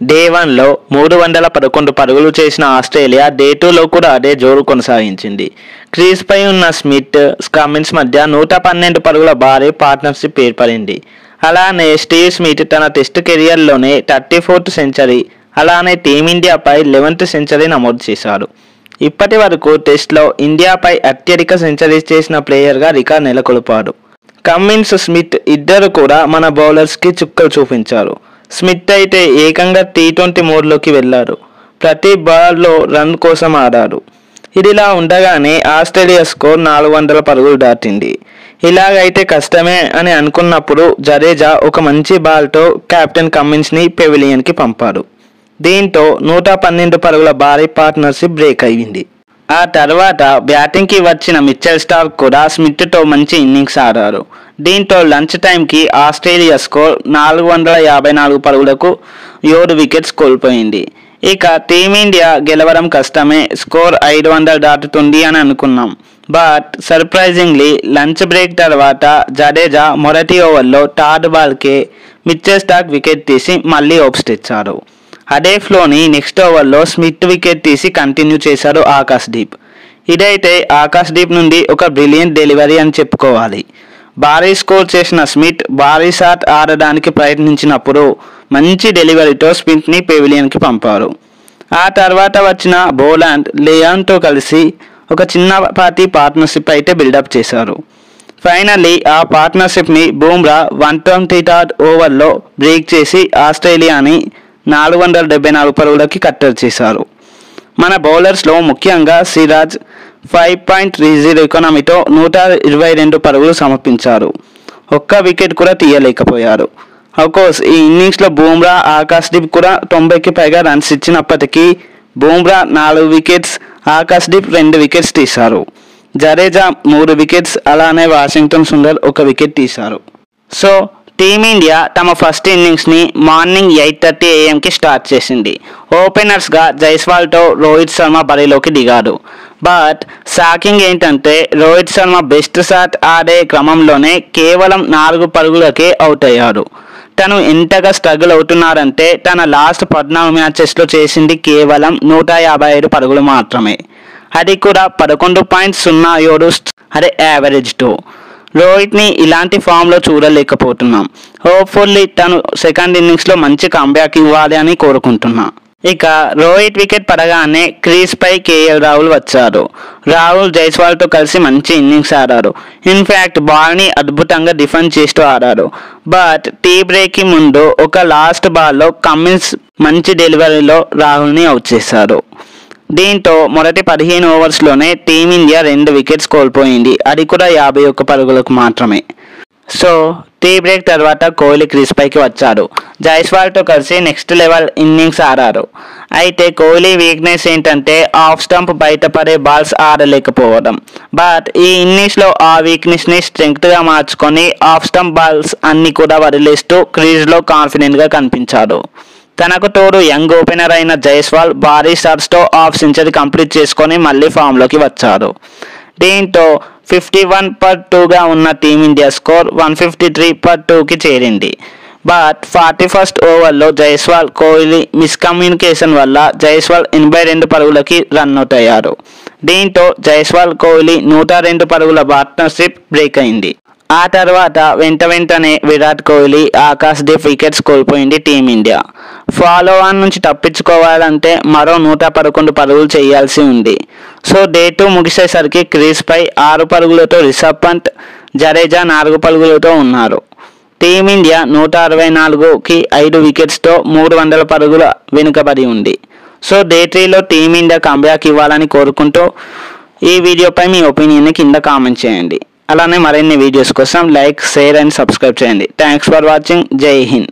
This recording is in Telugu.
డే 1లో 311 పరుగులు చేసిన ఆస్ట్రేలియా డే 2లో కూడా అదే జోరు కొనసాగించింది. క్రీజ్పై ఉన్న స్మిత్, కమిన్స్ మధ్య 112 పరుగుల భారీ పార్ట్నర్షిప్ ఏర్పడింది. అలానే స్టీవ్ స్మిత్ తన టెస్ట్ కెరియర్లోనే 34th సెంచరీ, అలానే టీమిండియాపై 11th సెంచరీ నమోదు చేశాడు. ఇప్పటి వరకు టెస్ట్లో ఇండియాపై అత్యధిక సెంచరీస్ చేసిన ప్లేయర్గా రికార్డ్ నెలకొల్పాడు. కమిన్స్, స్మిత్ ఇద్దరు కూడా మన బౌలర్స్కి చుక్కలు చూపించారు. స్మిత్ అయితే ఏకంగా T20 మోడ్లోకి వెళ్లారు. ప్రతి బాల్లో రన్ కోసం ఆడాడు. ఇదిలా ఉండగానే ఆస్ట్రేలియా స్కోర్ 400 పరుగులు దాటింది. ఇలాగైతే కష్టమే అని అనుకున్నప్పుడు జడేజా ఒక మంచి బాల్తో కెప్టెన్ కమిన్స్ని పెవిలియన్కి పంపాడు. దీంతో 112 పరుగుల భారీ పార్ట్నర్షిప్ బ్రేక్ అయింది. ఆ తర్వాత బ్యాటింగ్కి వచ్చిన మిచెల్ స్టార్క్ కూడా స్మిత్తో మంచి ఇన్నింగ్స్ ఆడారు. దీంతో లంచ్ టైంకి ఆస్ట్రేలియా స్కోర్ 454 పరుగులకు 7 వికెట్స్ కోల్పోయింది. ఇక టీమిండియా గెలవడం కష్టమే, స్కోర్ 500 దాటుతుంది అని అనుకున్నాం. బట్ సర్ప్రైజింగ్లీ లంచ్ బ్రేక్ తర్వాత జడేజా మొదటి ఓవర్లో థర్డ్ బాల్కే మిచెల్ స్టార్క్ వికెట్ తీసి మళ్ళీ ఓప్స్ తెచ్చాడు. అదే ఫ్లోని నెక్స్ట్ ఓవర్లో స్మిత్ వికెట్ తీసి కంటిన్యూ చేశాడు ఆకాశ్దీప్. ఇదైతే ఆకాశ్దీప్ నుండి ఒక బ్రిలియంట్ డెలివరీ అని చెప్పుకోవాలి. భారీ స్కోర్ చేసిన స్మిత్ భారీ షాట్ ఆడడానికి ప్రయత్నించినప్పుడు మంచి డెలివరీతో స్మిత్ని పెవిలియన్కి పంపారు. ఆ తర్వాత వచ్చిన బోలాండ్, లియాన్తో కలిసి ఒక చిన్నపాటి పార్ట్నర్షిప్ అయితే బిల్డప్ చేశారు. ఫైనల్లీ ఆ పార్ట్నర్షిప్ని బూమ్రా 123rd ఓవర్లో బ్రేక్ చేసి ఆస్ట్రేలియాని 474 పరుగులకి కట్టడి చేశారు. మన బౌలర్స్లో ముఖ్యంగా సిరాజ్ 5.30 ఎకానమీతో 122 పరుగులు సమర్పించారు. ఒక్క వికెట్ కూడా తీయలేకపోయారు. అఫ్కోర్స్ ఈ ఇన్నింగ్స్లో బూమ్రా, ఆకాశ్దీప్ కూడా 90కి పైగా రన్స్ ఇచ్చినప్పటికీ బూమ్రా 4 వికెట్స్, ఆకాశ్దీప్ 2 వికెట్స్ తీశారు. జడేజా 3 వికెట్స్, అలానే వాషింగ్టన్ సుందర్ 1 వికెట్ తీశారు. సో టీమిండియా తమ ఫస్ట్ ఇన్నింగ్స్ని మార్నింగ్ 8:30 AM స్టార్ట్ చేసింది. ఓపెనర్స్గా జైస్వాల్తో రోహిత్ శర్మ బరిలోకి దిగాడు. బట్ షాకింగ్ ఏంటంటే రోహిత్ శర్మ బెస్ట్ షాట్ ఆడే క్రమంలోనే కేవలం 4 పరుగులకే అవుట్ అయ్యాడు. తను ఎంతగా స్ట్రగుల్ అవుతున్నాడంటే తన లాస్ట్ 14 మ్యాచెస్లో చేసింది కేవలం 157 పరుగులు మాత్రమే. అది కూడా 11.07 అదే యావరేజ్తో. రోహిత్ని ఇలాంటి ఫామ్లో చూడలేకపోతున్నాం. హోప్ఫుల్లీ తను సెకండ్ ఇన్నింగ్స్లో మంచి కంబ్యాక్ ఇవ్వాలి అని కోరుకుంటున్నా. ఇక రోహిత్ వికెట్ పడగానే క్రీజ్పై KL రాహుల్ వచ్చాడు. రాహుల్ జైస్వాల్తో కలిసి మంచి ఇన్నింగ్స్ ఆడాడు. ఇన్ఫ్యాక్ట్ బాల్ని అద్భుతంగా డిఫెండ్ చేస్తూ ఆడాడు. బట్ టీ బ్రేక్కి ముందు ఒక లాస్ట్ బాల్లో కమిన్స్ మంచి డెలివరీలో రాహుల్ని అవుట్ చేశాడు. దీంతో మొదటి 15 ఓవర్స్లోనే టీమిండియా 2 వికెట్స్ కోల్పోయింది. అది కూడా 51 పరుగులకు మాత్రమే. సో టీ బ్రేక్ తర్వాత కోహ్లీ క్రీజ్పైకి వచ్చాడు. జైస్వాల్తో కలిసి నెక్స్ట్ లెవెల్ ఇన్నింగ్స్ ఆడారు. అయితే కోహ్లీ వీక్నెస్ ఏంటంటే ఆఫ్ స్టంప్ బయటపడే బాల్స్ ఆడలేకపోవడం. బట్ ఈ ఇన్నింగ్స్లో ఆ వీక్నెస్ని స్ట్రెంగ్త్గా మార్చుకొని ఆఫ్ స్టంప్ బాల్స్ అన్ని కూడా వదిలేస్తూ క్రీజ్లో కాన్ఫిడెంట్గా కనిపించాడు. తనకు తోడు యంగ్ ఓపెనర్ అయిన జైస్వాల్ భారీ షాట్స్తో హాఫ్ సెంచరీ కంప్లీట్ చేసుకొని మళ్ళీ ఫామ్లోకి వచ్చాడు. దీంతో 51/2గా ఉన్న టీమిండియా స్కోర్ 153/2కి చేరింది. బట్ 41st ఓవర్లో జైస్వాల్, కోహ్లీ మిస్కమ్యూనికేషన్ వల్ల జైస్వాల్ 82 పరుగులకి రన్అట్ అయ్యారు. దీంతో జైస్వాల్, కోహ్లీ 102 పరుగుల పార్ట్నర్షిప్ బ్రేక్ అయింది. ఆ తర్వాత వెంటనే విరాట్ కోహ్లీ, ఆకాశ్దీప్ వికెట్స్ కోల్పోయింది టీమిండియా. ఫాలో ఆన్ నుంచి తప్పించుకోవాలంటే మరో 111 పరుగులు చేయాల్సి ఉంది. సో డే 2 ముగిసేసరికి క్రీజ్పై 6 పరుగులతో రిషబ్ పంత్, జడేజా 4 పరుగులతో ఉన్నారు. టీమిండియా 164కి 5 వికెట్స్తో 300 పరుగుల వెనుకబడి ఉంది. సో డే 3లో టీమిండియా కంబ్యాక్ ఇవ్వాలని కోరుకుంటూ ఈ వీడియోపై మీ ఒపీనియన్ని కింద కామెంట్ చేయండి. అలానే మరిన్ని వీడియోస్ కోసం లైక్, షేర్ అండ్ సబ్స్క్రైబ్ చేయండి. Thanks for watching. జై హింద్.